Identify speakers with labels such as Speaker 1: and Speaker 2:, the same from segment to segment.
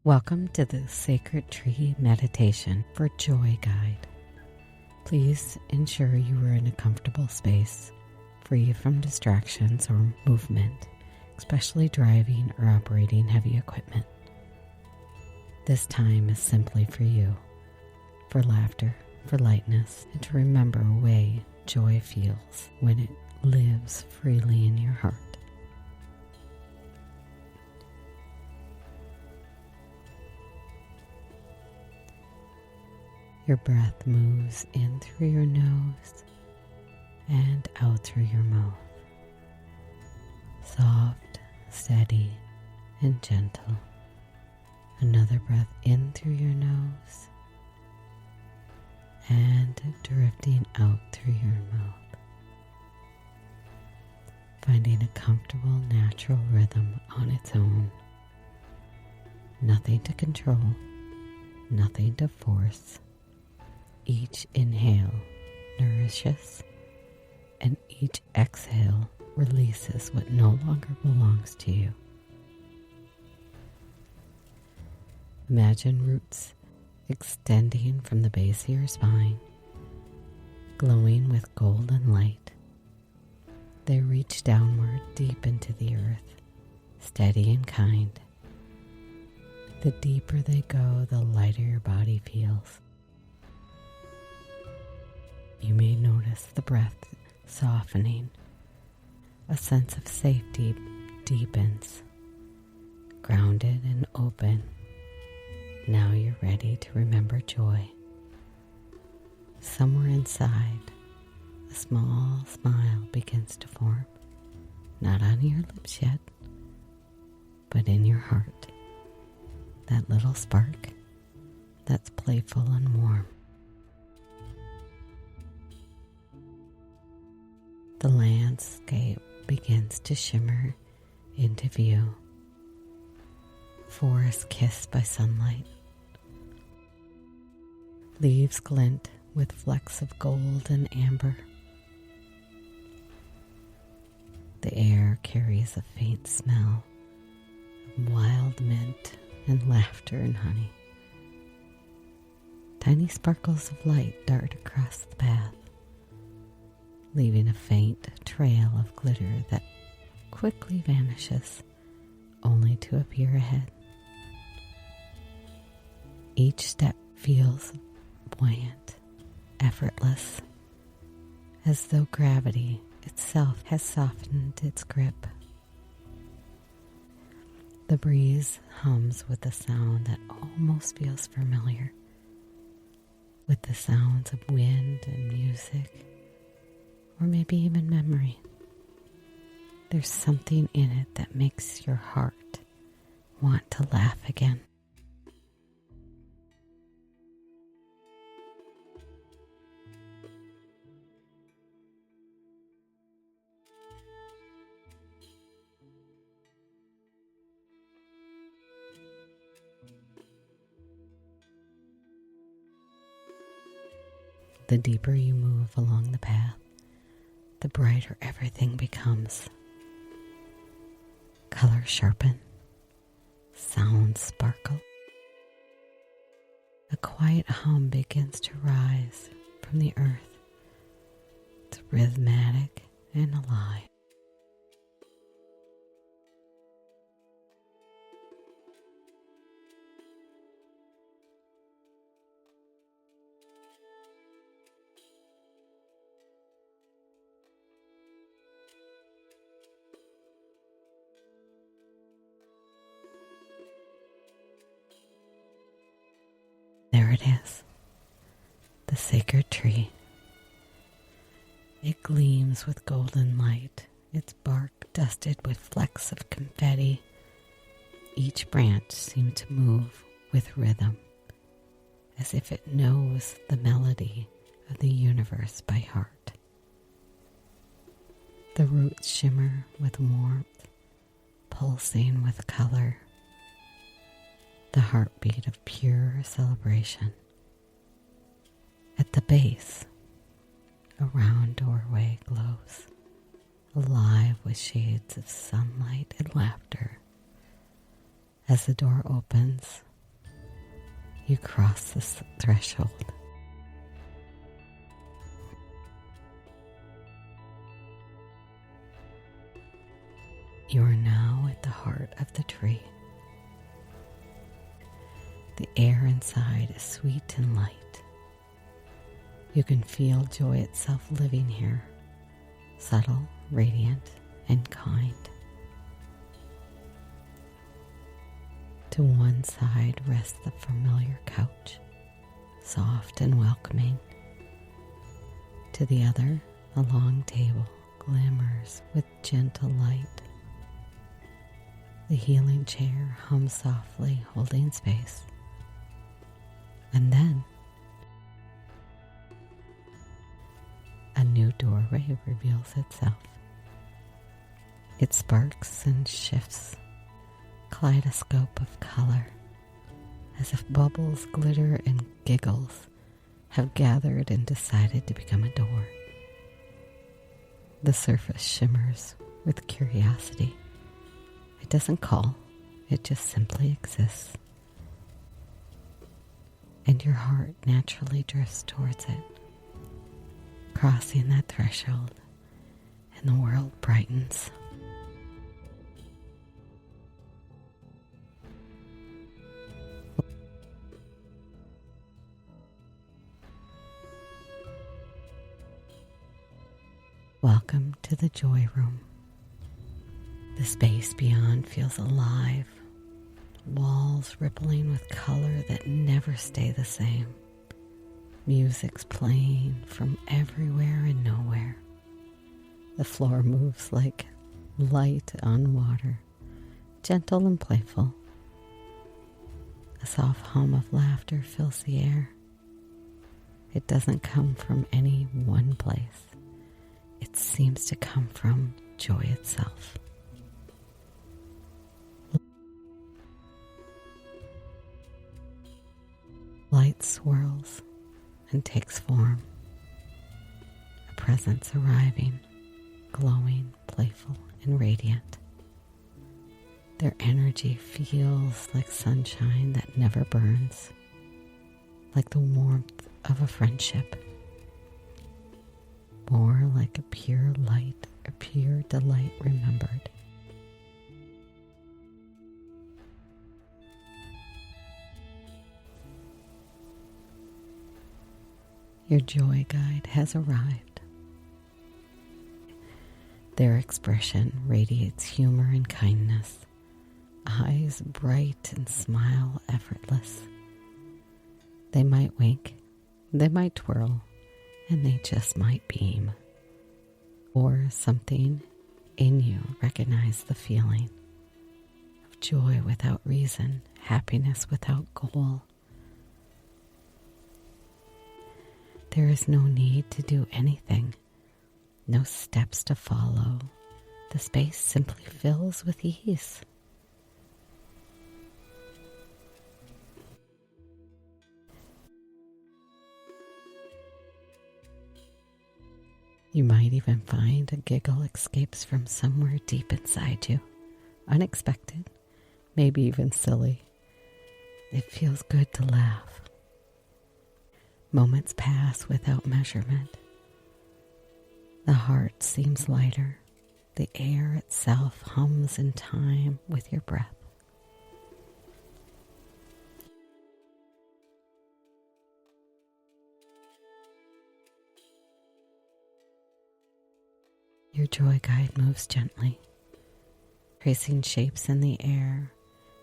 Speaker 1: Welcome to the Sacred Tree Meditation for Joy Guide. Please ensure you are in a comfortable space, free from distractions or movement, especially driving or operating heavy equipment. This time is simply for you, for laughter, for lightness, and to remember a way joy feels when it lives freely in your heart. Your breath moves in through your nose and out through your mouth. Soft, steady, and gentle. Another breath in through your nose and drifting out through your mouth. Finding a comfortable, natural rhythm on its own. Nothing to control, nothing to force. Each inhale nourishes, and each exhale releases what no longer belongs to you. Imagine roots extending from the base of your spine, glowing with golden light. They reach downward deep into the earth, steady and kind. The deeper they go, the lighter your body feels. You may notice the breath softening. A sense of safety deepens. Grounded and open. Now you're ready to remember joy. Somewhere inside, a small smile begins to form. Not on your lips yet, but in your heart. That little spark that's playful and warm. The landscape begins to shimmer into view. Forest kissed by sunlight. Leaves glint with flecks of gold and amber. The air carries a faint smell of wild mint and laughter and honey. Tiny sparkles of light dart across the path, leaving a faint trail of glitter that quickly vanishes, only to appear ahead. Each step feels buoyant, effortless, as though gravity itself has softened its grip. The breeze hums with a sound that almost feels familiar, with the sounds of wind and music, or maybe even memory. There's something in it that makes your heart want to laugh again. The deeper you move along the path, the brighter everything becomes. Colors sharpen, sounds sparkle. A quiet hum begins to rise from the earth. It's rhythmic and alive. There it is, the sacred tree. It gleams with golden light, its bark dusted with flecks of confetti. Each branch seems to move with rhythm, as if it knows the melody of the universe by heart. The roots shimmer with warmth, pulsing with color. The heartbeat of pure celebration. At the base, a round doorway glows, alive with shades of sunlight and laughter. As the door opens, you cross this threshold. You are now at the heart of the tree. The air inside is sweet and light. You can feel joy itself living here, subtle, radiant, and kind. To one side rests the familiar couch, soft and welcoming. To the other, the long table glimmers with gentle light. The healing chair hums softly, holding space. And then, a new doorway reveals itself. It sparks and shifts, kaleidoscope of color, as if bubbles, glitter, and giggles have gathered and decided to become a door. The surface shimmers with curiosity. It doesn't call, it just simply exists. And your heart naturally drifts towards it, crossing that threshold, and the world brightens. Welcome to the Joy Room. The space beyond feels alive, walls rippling with color that never stay the same. Music's playing from everywhere and nowhere. The floor moves like light on water, gentle and playful. A soft hum of laughter fills the air. It doesn't come from any one place. It seems to come from joy itself. Light swirls and takes form. A presence arriving, glowing, playful, and radiant. Their energy feels like sunshine that never burns, like the warmth of a friendship, more like a pure light, a pure delight remembered. Your joy guide has arrived. Their expression radiates humor and kindness, eyes bright and smile effortless. They might wink, they might twirl, and they just might beam. Or something in you recognize the feeling of joy without reason, happiness without goal. There is no need to do anything, no steps to follow. The space simply fills with ease. You might even find a giggle escapes from somewhere deep inside you, unexpected, maybe even silly. It feels good to laugh. Moments pass without measurement. The heart seems lighter. The air itself hums in time with your breath. Your joy guide moves gently, tracing shapes in the air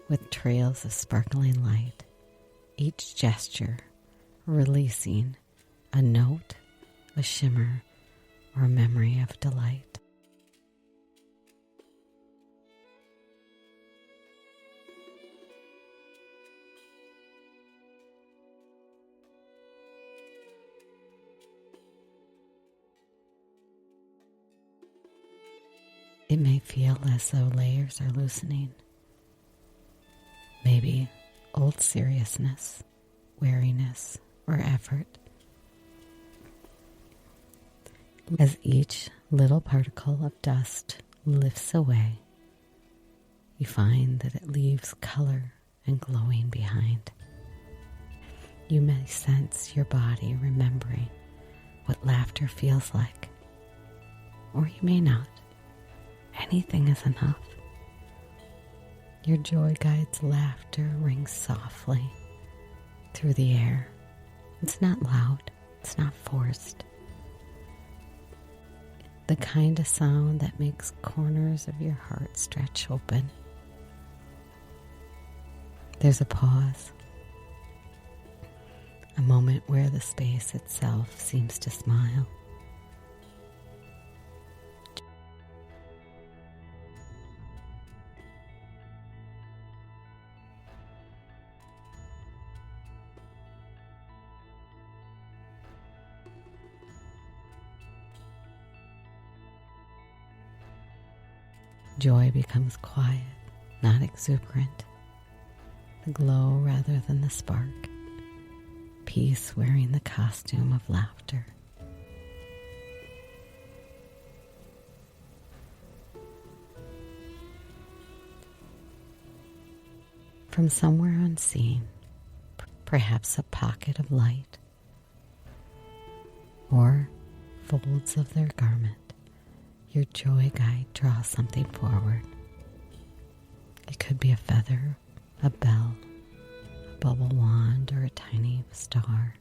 Speaker 1: with trails of sparkling light. Each gesture releasing a note, a shimmer, or a memory of delight. It may feel as though layers are loosening. Maybe old seriousness, weariness, or effort. As each little particle of dust lifts away, you find that it leaves color and glowing behind. You may sense your body remembering what laughter feels like, or you may not. Anything is enough. Your joy guide's laughter rings softly through the air. It's not loud, it's not forced. The kind of sound that makes corners of your heart stretch open. There's a pause, a moment where the space itself seems to smile. Joy becomes quiet, not exuberant. The glow rather than the spark. Peace wearing the costume of laughter. From somewhere unseen, perhaps a pocket of light, or folds of their garment, your joy guide draws something forward. It could be a feather, a bell, a bubble wand, or a tiny star.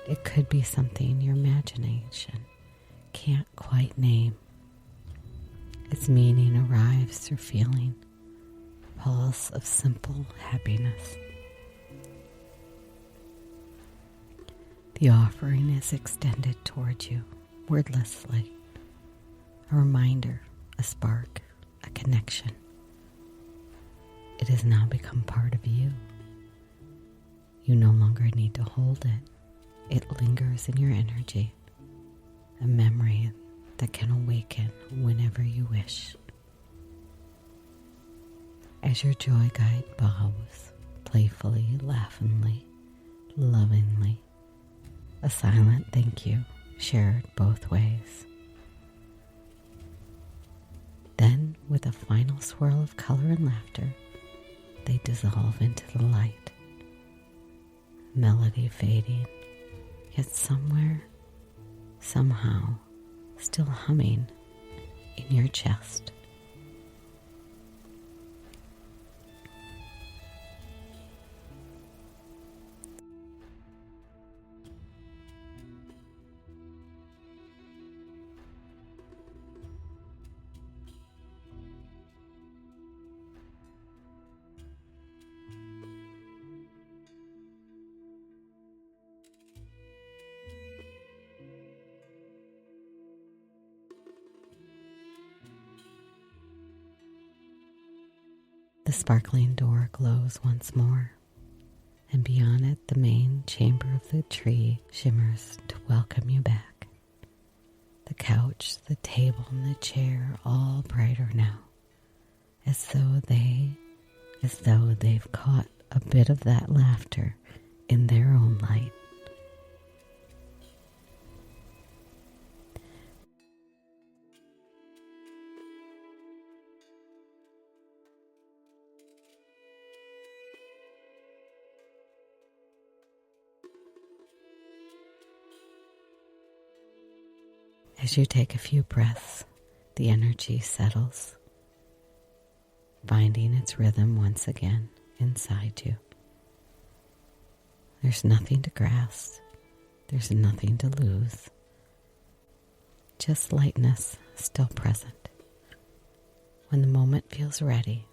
Speaker 1: It could be something your imagination can't quite name. Its meaning arrives through feeling, a pulse of simple happiness. The offering is extended towards you, wordlessly. A reminder, a spark, a connection. It has now become part of you. You no longer need to hold it. It lingers in your energy, a memory that can awaken whenever you wish. As your joy guide bows, playfully, laughingly, lovingly, a silent thank you shared both ways. Then, with a final swirl of color and laughter, they dissolve into the light. Melody fading, yet somewhere, somehow, still humming in your chest. The sparkling door glows once more, and beyond it the main chamber of the tree shimmers to welcome you back. The couch, the table, and the chair all brighter now, as though they've caught a bit of that laughter in their own light. As you take a few breaths, the energy settles, finding its rhythm once again inside you. There's nothing to grasp, there's nothing to lose, just lightness still present. When the moment feels ready,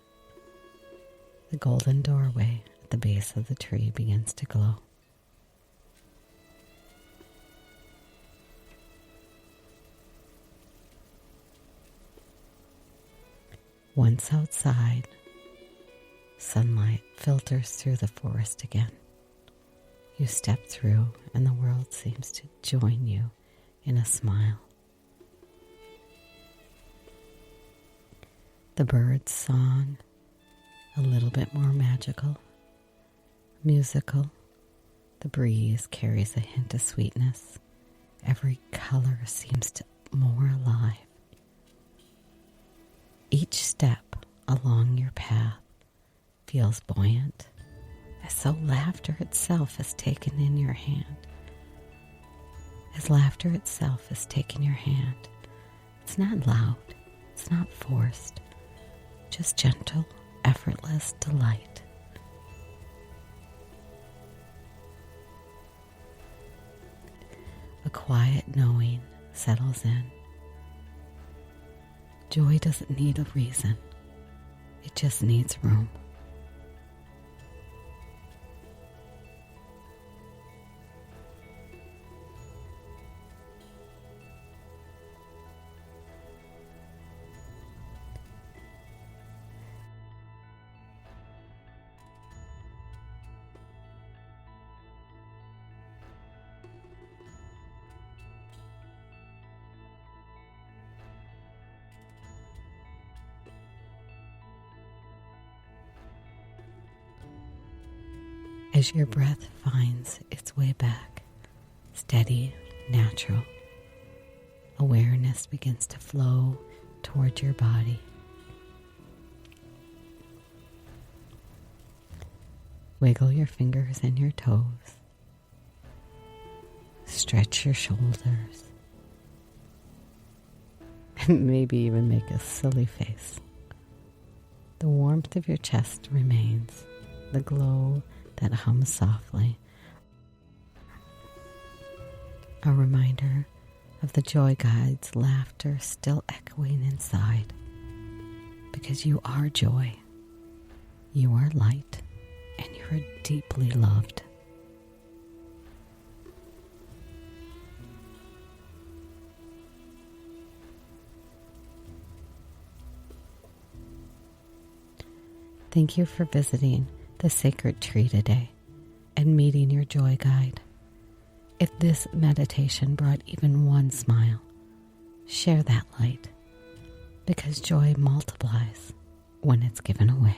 Speaker 1: the golden doorway at the base of the tree begins to glow. Once outside, sunlight filters through the forest again. You step through and the world seems to join you in a smile. The bird's song, a little bit more magical, musical. The breeze carries a hint of sweetness. Every color seems to more alive. Each step along your path feels buoyant, as though laughter itself is taken in your hand. As laughter itself is taken your hand. It's not loud, it's not forced, just gentle, effortless delight. A quiet knowing settles in. Joy doesn't need a reason, it just needs room. As your breath finds its way back, steady, natural, awareness begins to flow toward your body. Wiggle your fingers and your toes. Stretch your shoulders. And maybe even make a silly face. The warmth of your chest remains, the glow that hums softly, a reminder of the joy guide's laughter still echoing inside, because you are joy, you are light, and you are deeply loved. Thank you for visiting the sacred tree today and meeting your joy guide. If this meditation brought even one smile, share that light, because joy multiplies when it's given away.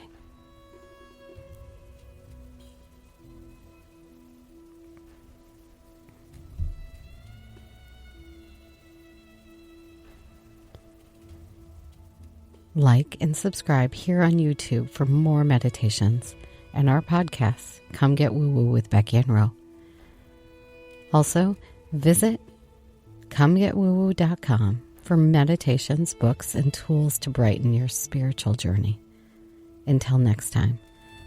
Speaker 1: Like and subscribe here on YouTube for more meditations and our podcasts, Come Get Woo Woo with Becky and Ro. Also, visit comegetwoowoo.com for meditations, books, and tools to brighten your spiritual journey. Until next time,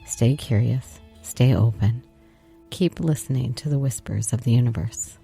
Speaker 1: stay curious, stay open, keep listening to the whispers of the universe.